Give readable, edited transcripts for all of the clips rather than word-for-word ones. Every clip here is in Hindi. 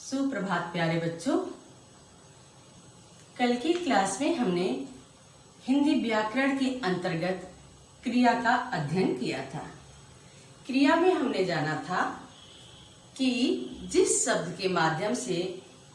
सुप्रभात प्यारे बच्चों। कल की क्लास में हमने हिंदी व्याकरण के अंतर्गत क्रिया का अध्ययन किया था। क्रिया में हमने जाना था कि जिस शब्द के माध्यम से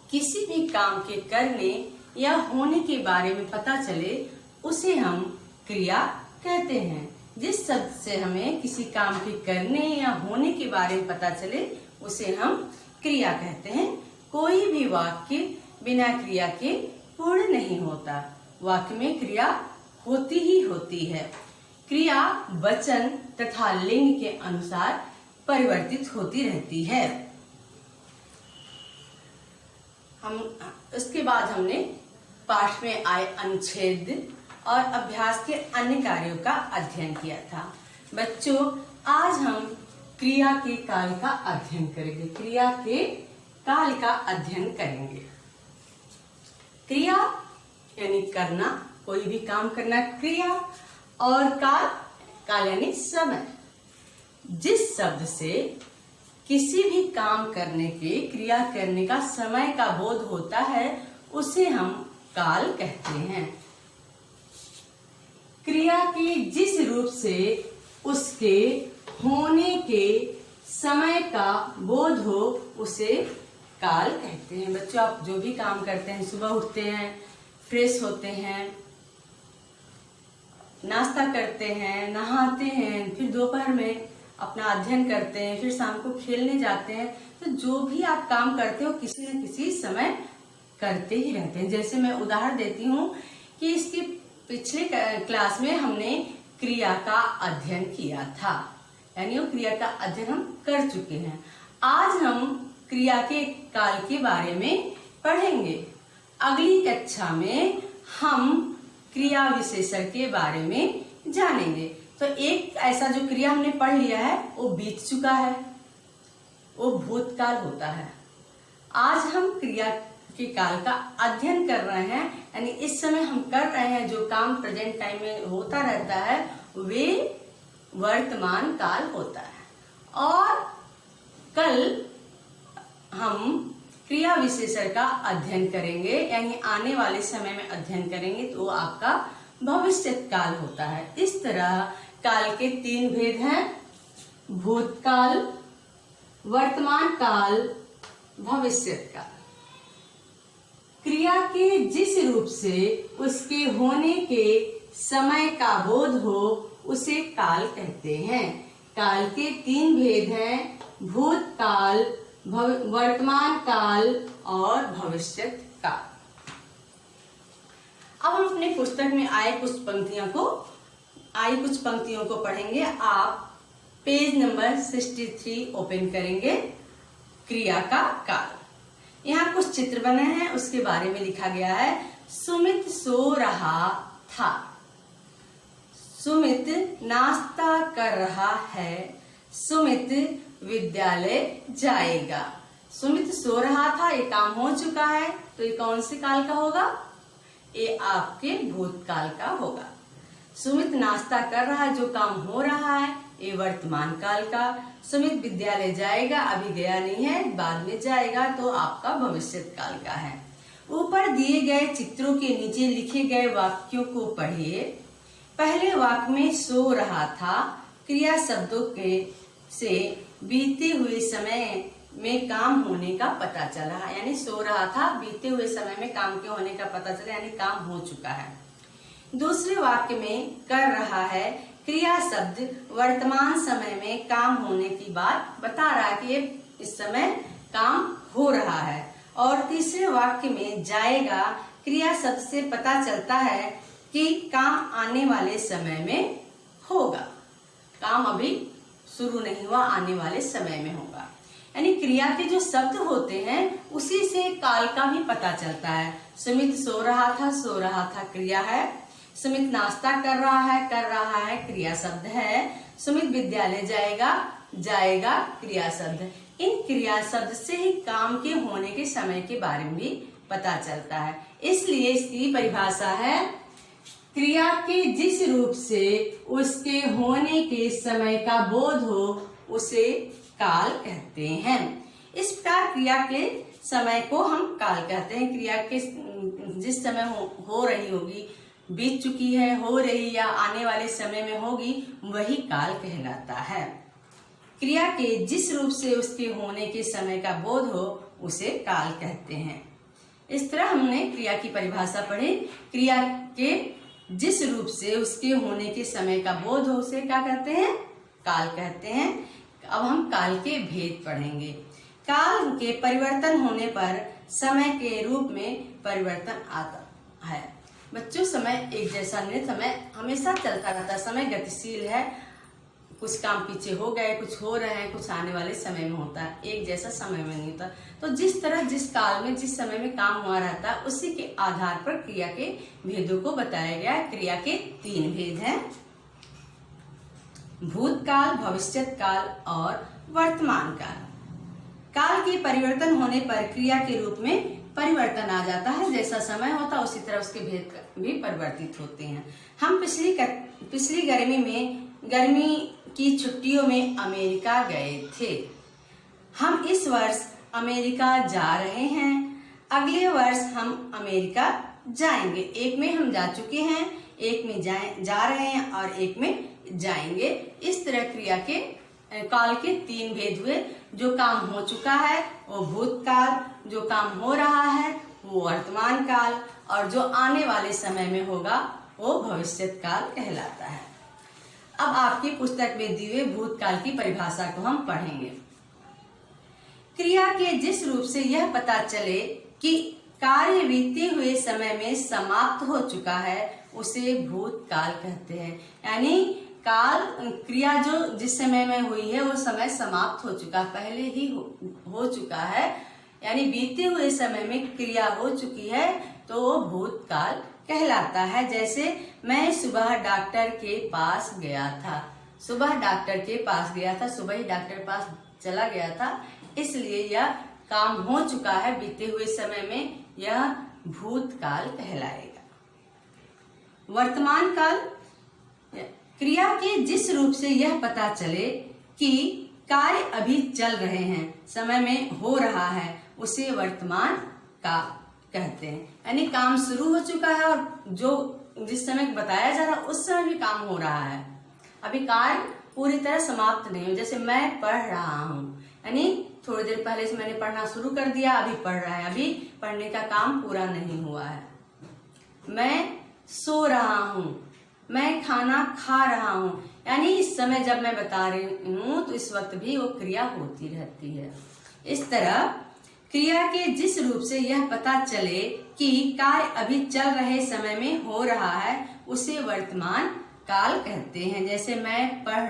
किसी भी काम के करने या होने के बारे में पता चले उसे हम क्रिया कहते हैं। जिस शब्द से हमें किसी काम के करने या होने के बारे में पता चले उसे हम क्रिया कहते हैं। कोई भी वाक्य बिना क्रिया के पूर्ण नहीं होता। वाक्य में क्रिया होती ही होती है। क्रिया वचन तथा लिंग के अनुसार परिवर्तित होती रहती है। उसके बाद हमने पाठ में आए अनुच्छेद और अभ्यास के अन्य कार्यों का अध्ययन किया था। बच्चों, आज हम क्रिया के काल का अध्ययन करेंगे। क्रिया के काल का अध्ययन करेंगे। क्रिया यानी करना, कोई भी काम करना क्रिया, और काल यानी समय। जिस शब्द से किसी भी काम करने के, क्रिया करने का समय का बोध होता है उसे हम काल कहते हैं। क्रिया के जिस रूप से उसके होने के समय का बोध हो उसे काल कहते हैं। बच्चों, आप जो भी काम करते हैं, सुबह उठते हैं, फ्रेश होते हैं, नाश्ता करते हैं, नहाते हैं, फिर दोपहर में अपना अध्ययन करते हैं, फिर शाम को खेलने जाते हैं, तो जो भी आप काम करते हो किसी न किसी समय करते ही रहते हैं। जैसे मैं उदाहरण देती हूँ कि इसके पिछले क्लास में हमने क्रिया का अध्ययन किया था, यानी वो क्रिया का अध्ययन हम कर चुके हैं। आज हम क्रिया के काल के बारे में पढ़ेंगे। अगली कक्षा में हम क्रिया विशेषण के बारे में जानेंगे। तो एक ऐसा जो क्रिया हमने पढ़ लिया है वो बीत चुका है, वो भूतकाल होता है। आज हम क्रिया के काल का अध्ययन कर रहे हैं, यानी इस समय हम कर रहे हैं जो काम प्रेजेंट टाइम में होता रहता है वे वर्तमान काल होता है। और कल हम क्रिया विशेषण का अध्ययन करेंगे, यानी आने वाले समय में अध्ययन करेंगे, तो आपका भविष्य काल होता है। इस तरह काल के 3 भेद हैं: भूतकाल, वर्तमान काल, भविष्य काल। क्रिया के जिस रूप से उसके होने के समय का बोध हो उसे काल कहते हैं। काल के 3 भेद हैं: भूतकाल, वर्तमान काल और भविष्य काल। अब हम अपने पुस्तक में आए कुछ पंक्तियों को पढ़ेंगे। आप पेज नंबर 63 ओपन करेंगे। क्रिया का काल। यहाँ कुछ चित्र बने हैं, उसके बारे में लिखा गया है। सुमित सो रहा था। सुमित नाश्ता कर रहा है। सुमित विद्यालय जाएगा। सुमित सो रहा था, ये काम हो चुका है, तो ये कौन से काल का होगा? ये आपके भूतकाल का होगा। सुमित नाश्ता कर रहा है, जो काम हो रहा है, ये वर्तमान काल का। सुमित विद्यालय जाएगा, अभी गया नहीं है, बाद में जाएगा, तो आपका भविष्य काल का है। ऊपर दिए गए चित्रों के नीचे लिखे गए वाक्यों को पढ़िए। पहले वाक्य में सो रहा था, क्रिया शब्दों के से बीते हुए समय में काम होने का पता चला, यानी सो रहा था, बीते हुए समय में काम के होने का पता चला, यानी काम हो चुका है। दूसरे वाक्य में कर रहा है, क्रिया शब्द वर्तमान समय में काम होने की बात बता रहा है कि ये इस समय काम हो रहा है। और तीसरे वाक्य में जाएगा, क्रिया शब्द से पता चलता है कि काम आने वाले समय में होगा। काम अभी शुरू नहीं हुआ, आने वाले समय में होगा। यानी क्रिया के जो शब्द होते हैं उसी से काल का भी पता चलता है। सुमित सो रहा था क्रिया है। सुमित नाश्ता कर रहा है क्रिया शब्द है। सुमित विद्यालय जाएगा क्रिया शब्द। इन क्रिया शब्द से ही काम के होने के समय के बारे में भी पता चलता है। इसलिए इसकी परिभाषा है, क्रिया के जिस रूप से उसके होने के समय का बोध हो उसे काल कहते हैं। इस प्रकार क्रिया के समय को हम काल कहते हैं। क्रिया के जिस समय हो रही होगी, बीत चुकी है, हो रही या आने वाले समय में होगी, वही काल कहलाता है। क्रिया के जिस रूप से उसके होने के समय का बोध हो उसे काल कहते हैं। इस तरह हमने क्रिया की परिभाषा पढ़ी। क्रिया के जिस रूप से उसके होने के समय का बोध हो उसे क्या कहते हैं? काल कहते हैं। अब हम काल के भेद पढ़ेंगे। काल के परिवर्तन होने पर समय के रूप में परिवर्तन आता है। बच्चों, समय एक जैसा नहीं, समय हमेशा चलता रहता है। समय गतिशील है, कुछ काम पीछे हो गए, कुछ हो रहे हैं, कुछ आने वाले समय में होता है, एक जैसा समय में नहीं होता। तो जिस तरह जिस काल में जिस समय में काम हुआ रहता है उसी के आधार पर क्रिया के भेदों को बताया गया है। क्रिया के 3 भेद हैं, भूतकाल, भविष्यत काल और वर्तमान काल। काल के परिवर्तन होने पर क्रिया के रूप में परिवर्तन आ जाता है। जैसा समय होता है उसी तरह उसके भेद भी परिवर्तित होते हैं। हम पिछली गर्मी की छुट्टियों में अमेरिका गए थे। हम इस वर्ष अमेरिका जा रहे हैं। अगले वर्ष हम अमेरिका जाएंगे। एक में हम जा चुके हैं, एक में जा रहे हैं और एक में जाएंगे। इस तरह क्रिया के काल के 3 भेद हुए। जो काम हो चुका है वो भूतकाल, जो काम हो रहा है वो वर्तमान काल और जो आने वाले समय में होगा वो भविष्यत काल कहलाता है। अब आपकी पुस्तक में दी हुई भूतकाल की परिभाषा को हम पढ़ेंगे। क्रिया के जिस रूप से यह पता चले कि कार्य बीते हुए समय में समाप्त हो चुका है उसे भूतकाल कहते हैं। यानी काल क्रिया जो जिस समय में हुई है वो समय समाप्त हो चुका, पहले ही हो चुका है, यानी बीते हुए समय में क्रिया हो चुकी है तो वो भूतकाल कहलाता है। जैसे मैं सुबह डॉक्टर के पास गया था। सुबह डॉक्टर के पास गया था, सुबह ही डॉक्टर के पास चला गया था, इसलिए यह काम हो चुका है बीते हुए समय में, यह भूतकाल कहलाएगा। वर्तमान काल, क्रिया के जिस रूप से यह पता चले कि कार्य अभी चल रहे हैं, समय में हो रहा है, उसे वर्तमान काल कहते हैं। यानी काम शुरू हो चुका है और जो जिस समय बताया जा रहा है उस समय भी काम हो रहा है, अभी कार्य पूरी तरह समाप्त नहीं हो। जैसे मैं पढ़ रहा हूँ, यानी थोड़ी देर पहले से मैंने पढ़ना शुरू कर दिया, अभी पढ़ रहा है, अभी पढ़ने का काम पूरा नहीं हुआ है। मैं सो रहा हूँ, मैं खाना खा रहा हूँ, यानी इस समय जब मैं बता रही हूँ तो इस वक्त भी वो क्रिया होती रहती है। इस तरह क्रिया के जिस रूप से यह पता चले कि कार्य अभी चल रहे समय में हो रहा है उसे वर्तमान काल कहते हैं। जैसे मैं पढ़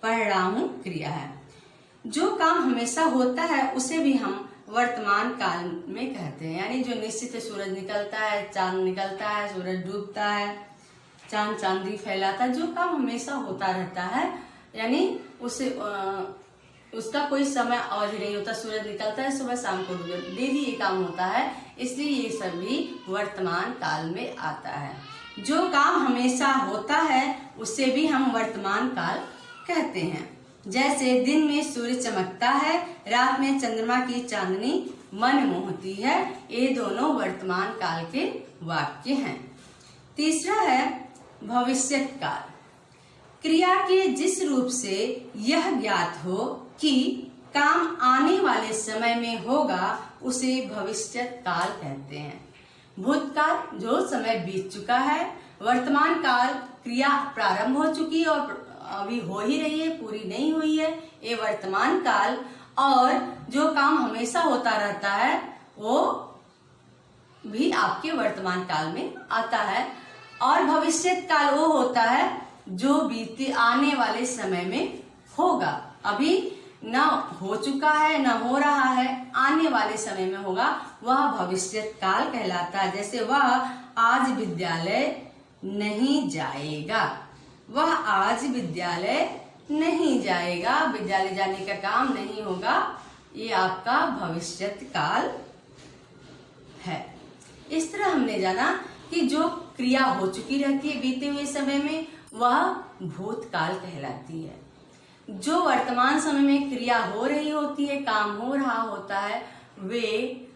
रहा हूँ क्रिया है। जो काम हमेशा होता है उसे भी हम वर्तमान काल में कहते हैं। यानी जो निश्चित है, सूरज निकलता है, चांद निकलता है, सूरज डूबता है, चांद चांदी फैलाता है, जो काम हमेशा होता रहता है, यानी उसे उसका कोई समय अवधि नहीं होता। सूरज निकलता है सुबह, शाम को डेली ये काम होता है, इसलिए ये सभी वर्तमान काल में आता है। जो काम हमेशा होता है उसे भी हम वर्तमान काल कहते हैं। जैसे दिन में सूर्य चमकता है, रात में चंद्रमा की चांदनी मन मोहती है, ये दोनों वर्तमान काल के वाक्य हैं। तीसरा है भविष्यत काल। क्रिया के जिस रूप से यह ज्ञात हो कि काम आने वाले समय में होगा उसे भविष्यत काल कहते हैं। भूतकाल जो समय बीत चुका है, वर्तमान काल क्रिया प्रारंभ हो चुकी है और अभी हो ही रही है, पूरी नहीं हुई है, ये वर्तमान काल। और जो काम हमेशा होता रहता है वो भी आपके वर्तमान काल में आता है। और भविष्यत काल वो होता है जो बीते आने वाले समय में होगा, अभी न हो चुका है न हो रहा है, आने वाले समय में होगा, वह भविष्यत काल कहलाता है। जैसे वह आज विद्यालय नहीं जाएगा, वह आज विद्यालय नहीं जाएगा, विद्यालय जाने का काम नहीं होगा, ये आपका भविष्यत काल है। इस तरह हमने जाना कि जो क्रिया हो चुकी रहती है बीते हुए समय में वह भूतकाल कहलाती है। जो वर्तमान समय में क्रिया हो रही होती है, काम हो रहा होता है, वे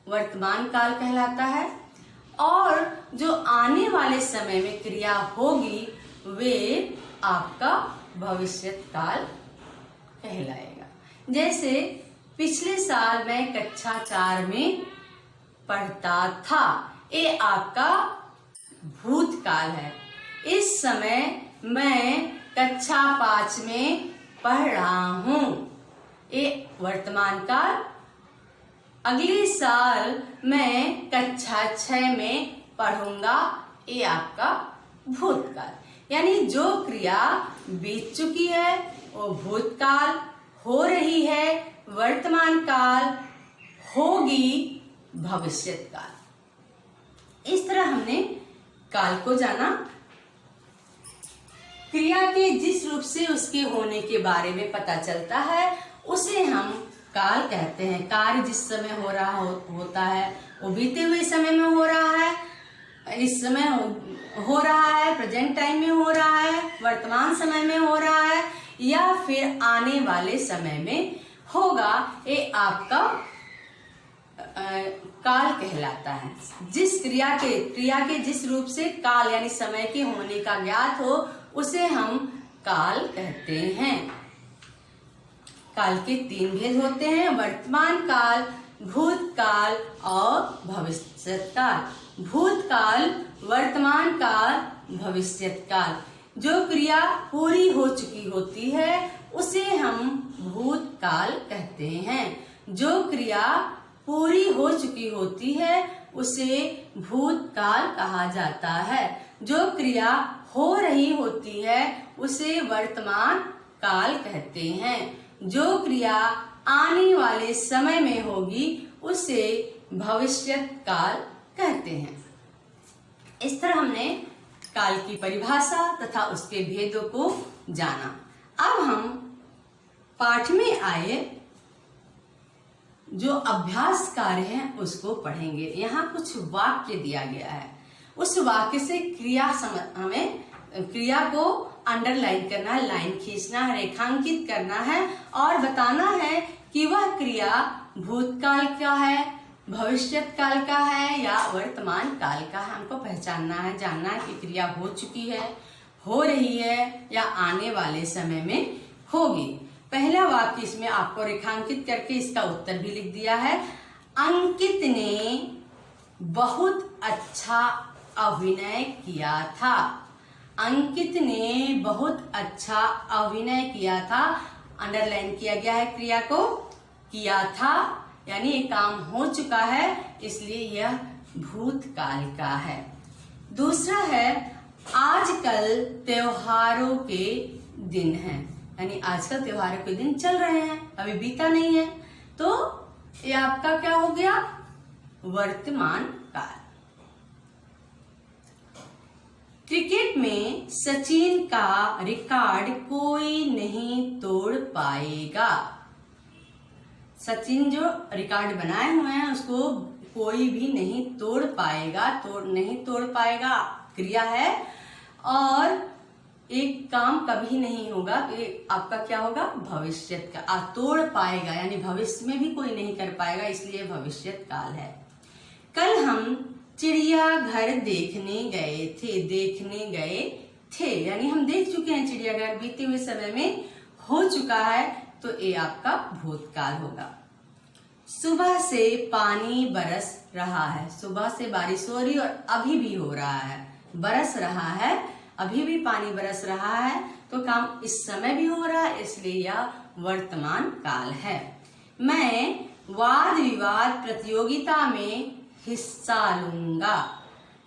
वर्तमान काल कहलाता है। और जो आने वाले समय में क्रिया होगी वे आपका भविष्यत काल कहलाएगा। जैसे पिछले साल मैं कक्षा 4 में पढ़ता था, ये आपका भूतकाल है। इस समय मैं कक्षा 5 में पढ़ रहा हूँ, ये वर्तमान काल। अगले साल मैं कक्षा 6 में पढ़ूंगा, ये आपका भूतकाल। यानी जो क्रिया बीत चुकी है वो भूतकाल, हो रही है वर्तमान काल, होगी भविष्यत काल। इस तरह हमने काल को जाना। क्रिया के जिस रूप से उसके होने के बारे में पता चलता है उसे हम काल कहते हैं। कार्य जिस समय हो रहा होता है वो बीते हुए समय में हो रहा है, इस समय हो रहा है, प्रेजेंट टाइम में हो रहा है, वर्तमान समय में हो रहा है, या फिर आने वाले समय में होगा, ये आपका काल कहलाता है। जिस क्रिया के जिस रूप से काल यानी समय के होने का ज्ञात हो उसे हम काल कहते हैं। काल के 3 भेद होते हैं, वर्तमान काल, भूतकाल और भविष्यत काल। भूतकाल, वर्तमान काल, भविष्यत काल। जो क्रिया पूरी हो चुकी होती है उसे हम भूतकाल कहते हैं। जो क्रिया पूरी हो चुकी होती है उसे भूतकाल कहा जाता है। जो क्रिया हो रही होती है उसे वर्तमान काल कहते हैं। जो क्रिया आने वाले समय में होगी उसे भविष्यत काल कहते हैं। इस तरह हमने काल की परिभाषा तथा उसके भेदों को जाना। अब हम पाठ में आए जो अभ्यास कार्य है उसको पढ़ेंगे। यहाँ कुछ वाक्य दिया गया है, उस वाक्य से हमें क्रिया को अंडरलाइन करना है, लाइन खींचना है, रेखांकित करना है और बताना है कि वह क्रिया भूतकाल का है, भविष्यत काल का है या वर्तमान काल का है। हमको पहचानना है, जानना है कि क्रिया हो चुकी है, हो रही है या आने वाले समय में होगी। पहला वाक्य इसमें आपको रेखांकित करके इसका उत्तर भी लिख दिया है। अंकित ने बहुत अच्छा अभिनय किया था। अंकित ने बहुत अच्छा अभिनय किया था। अंडरलाइन किया गया है क्रिया को, किया था यानी ये काम हो चुका है इसलिए यह भूतकाल का है। दूसरा है आजकल त्योहारों के दिन हैं, यानी आजकल त्योहारों के दिन चल रहे हैं, अभी बीता नहीं है, तो ये आपका क्या हो गया, वर्तमान काल। क्रिकेट में सचिन का रिकॉर्ड कोई नहीं तोड़ पाएगा। सचिन जो रिकॉर्ड बनाए हुए हैं उसको कोई भी नहीं तोड़ पाएगा। नहीं तोड़ पाएगा क्रिया है और एक काम कभी नहीं होगा तो ये आपका क्या होगा, भविष्यत का। तोड़ पाएगा यानी भविष्य में भी कोई नहीं कर पाएगा, इसलिए भविष्यत काल है। कल हम चिड़ियाघर देखने गए थे यानी हम देख चुके हैं चिड़ियाघर, बीते हुए समय में हो चुका है तो ये आपका भूतकाल होगा। सुबह से पानी बरस रहा है। सुबह से बारिश हो रही और अभी भी हो रहा है, बरस रहा है, अभी भी पानी बरस रहा है, तो काम इस समय भी हो रहा है इसलिए यह वर्तमान काल है। मैं वाद विवाद प्रतियोगिता में हिस्सा लूंगा,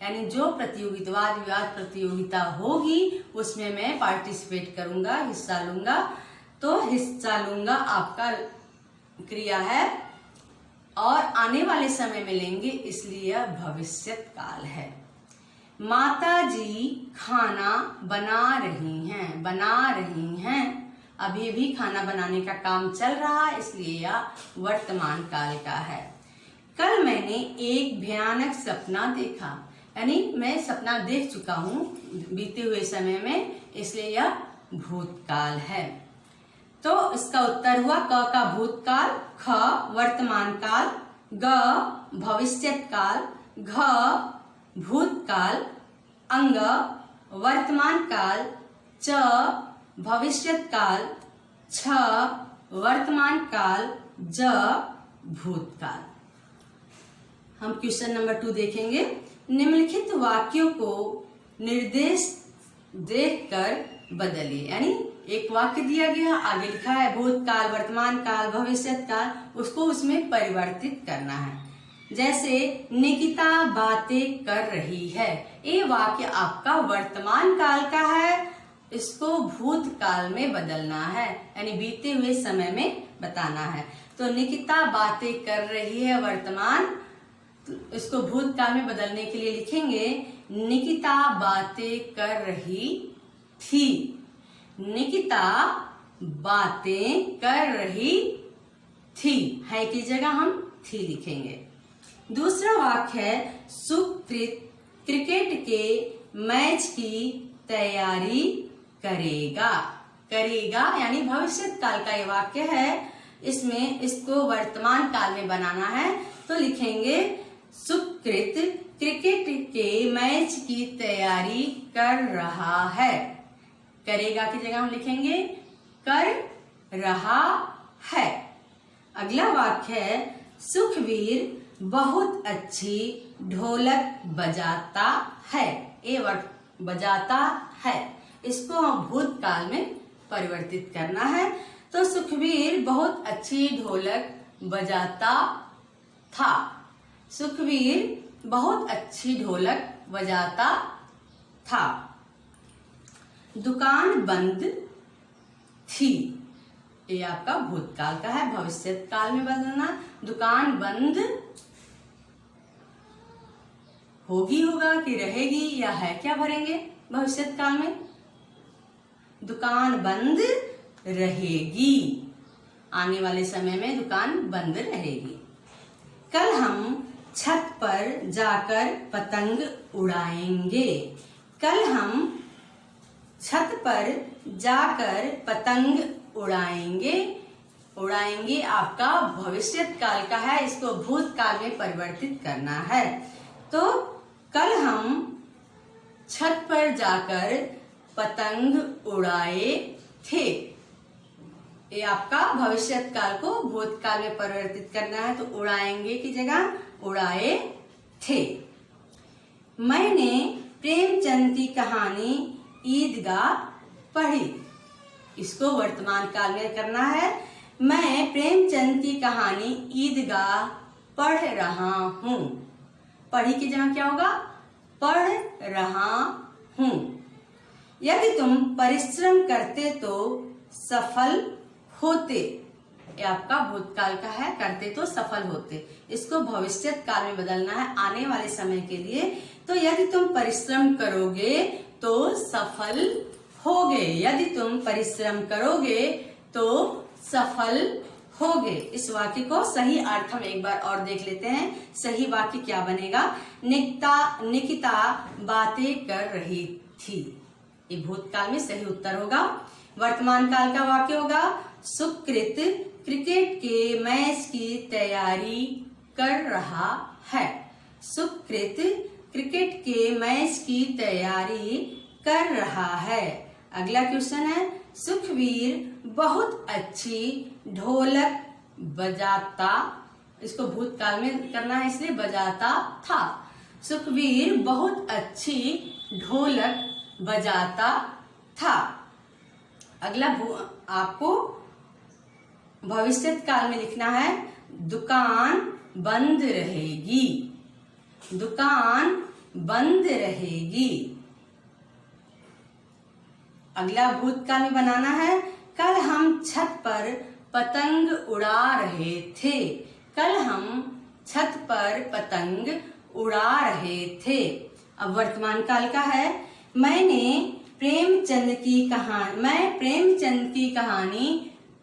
यानी जो वाद विवाद प्रतियोगिता होगी उसमें मैं पार्टिसिपेट करूंगा, हिस्सा लूंगा। तो हिस्सा लूंगा आपका क्रिया है और आने वाले समय में लेंगे इसलिए यह भविष्यत काल है। माता जी खाना बना रही हैं, अभी भी खाना बनाने का काम चल रहा है इसलिए यह वर्तमान काल का है। कल मैंने एक भयानक सपना देखा, यानी मैं सपना देख चुका हूँ बीते हुए समय में इसलिए यह भूतकाल है। तो इसका उत्तर हुआ क का भूतकाल, ख वर्तमान काल, ग भविष्यत काल, घ भूतकाल, अंग वर्तमान काल, च भविष्यत काल, छ वर्तमान काल, ज भूतकाल। हम क्वेश्चन नंबर 2 देखेंगे। निम्नलिखित वाक्यों को निर्देश देखकर बदलिए। यानी एक वाक्य दिया गया, आगे लिखा है भूतकाल, वर्तमान काल, भविष्यत काल, उसको उसमें परिवर्तित करना है। जैसे निकिता बातें कर रही है, ये वाक्य आपका वर्तमान काल का है, इसको भूतकाल में बदलना है, यानी बीते हुए समय में बताना है। तो निकिता बातें कर रही है वर्तमान, इसको भूतकाल में बदलने के लिए लिखेंगे निकिता बातें कर रही थी। निकिता बातें कर रही थी, है की जगह हम थी लिखेंगे। दूसरा वाक्य है सुकृत क्रिकेट के मैच की तैयारी करेगा। करेगा यानी भविष्यत काल का ये वाक्य है, इसमें इसको वर्तमान काल में बनाना है। तो लिखेंगे सुकृत क्रिकेट के मैच की तैयारी कर रहा है। करेगा की जगह हम लिखेंगे कर रहा है। अगला वाक्य है सुखवीर बहुत अच्छी ढोलक बजाता है। ये वर्ड बजाता है, इसको हम भूतकाल में परिवर्तित करना है। तो सुखवीर बहुत अच्छी ढोलक बजाता था। सुखवीर बहुत अच्छी ढोलक बजाता था। दुकान बंद थी, ये आपका भूतकाल का है, भविष्यत काल में बदलना। दुकान बंद होगी होगा कि रहेगी या है क्या भरेंगे भविष्यत काल में? दुकान बंद रहेगी, आने वाले समय में दुकान बंद रहेगी। कल हम छत पर जाकर पतंग उड़ाएंगे। कल हम छत पर जाकर पतंग उड़ाएंगे। उड़ाएंगे आपका भविष्यत काल का है, इसको भूतकाल में परिवर्तित करना है। तो कल हम छत पर जाकर पतंग उड़ाए थे, ये आपका भविष्यत काल को भूतकाल में परिवर्तित करना है। तो उड़ाएंगे की जगह उड़ाए थे। मैंने प्रेमचंद की कहानी ईदगाह पढ़ी, इसको वर्तमान काल में करना है। मैं प्रेमचंद की कहानी ईदगाह पढ़ रहा हूँ। पढ़ी की जगह क्या होगा? पढ़ रहा हूँ। यदि तुम परिश्रम करते तो सफल होते, ये आपका भूतकाल का है, करते तो सफल होते, इसको भविष्यत काल में बदलना है आने वाले समय के लिए। तो यदि तुम परिश्रम करोगे तो सफल होगे। यदि तुम परिश्रम करोगे तो सफल होगे। इस वाक्य को सही अर्थ हम एक बार और देख लेते हैं। सही वाक्य क्या बनेगा? निकिता बातें कर रही थी, ये भूतकाल में सही उत्तर होगा। वर्तमान काल का वाक्य होगा सुकृत क्रिकेट के मैच की तैयारी कर रहा है। सुकृत क्रिकेट के मैच की तैयारी कर रहा है। अगला क्वेश्चन है सुखवीर बहुत अच्छी ढोलक बजाता, इसको भूतकाल में करना है इसलिए बजाता था। सुखवीर बहुत अच्छी ढोलक बजाता था। अगला आपको भविष्यत काल में लिखना है दुकान बंद रहेगी। दुकान बंद रहेगी। अगला भूतकाल में बनाना है कल हम छत पर पतंग उड़ा रहे थे। कल हम छत पर पतंग उड़ा रहे थे। अब वर्तमान काल का है मैं प्रेमचंद की कहानी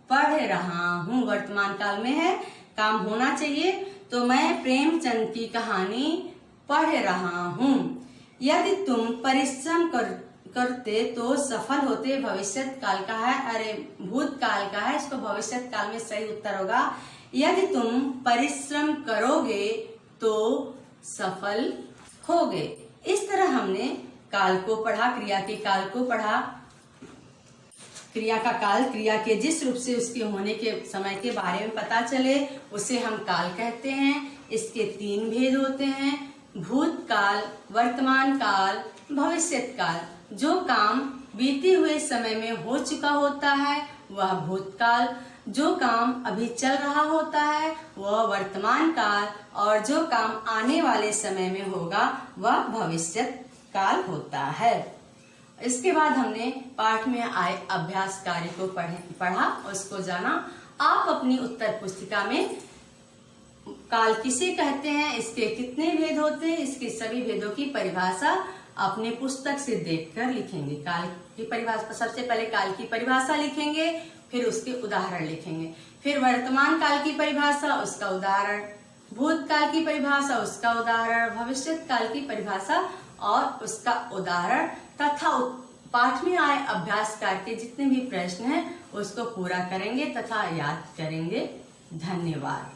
पढ़ रहा हूँ। वर्तमान काल में है, काम होना चाहिए। तो मैं प्रेमचंद की कहानी पढ़ रहा हूँ। यदि तुम परिश्रम करते तो सफल होते भविष्य काल का है, अरे भूतकाल का है, इसको भविष्य काल में सही उत्तर होगा। यदि तुम परिश्रम करोगे तो सफल होगे। इस तरह हमने काल को पढ़ा, क्रिया के काल को पढ़ा। क्रिया का काल, क्रिया के जिस रूप से उसके होने के समय के बारे में पता चले उसे हम काल कहते हैं। इसके 3 भेद होते हैं, भूतकाल, वर्तमान काल, भविष्यत काल। जो काम बीते हुए समय में हो चुका होता है वह भूतकाल, जो काम अभी चल रहा होता है वह वर्तमान काल, और जो काम आने वाले समय में होगा वह भविष्यत काल होता है। इसके बाद हमने पाठ में आए अभ्यास कार्य को पढ़ा, उसको जाना। आप अपनी उत्तर पुस्तिका में काल किसे कहते हैं, इसके कितने भेद होते हैं, इसके सभी भेदों की परिभाषा अपने पुस्तक से देखकर लिखेंगे। काल की परिभाषा, सबसे पहले काल की परिभाषा लिखेंगे, फिर उसके उदाहरण लिखेंगे, फिर वर्तमान काल की परिभाषा, उसका उदाहरण, भूतकाल की परिभाषा, उसका उदाहरण, भविष्यत काल की परिभाषा और उसका उदाहरण, तथा पाठ में आए अभ्यास कार्य के जितने भी प्रश्न हैं उसको पूरा करेंगे तथा याद करेंगे। धन्यवाद।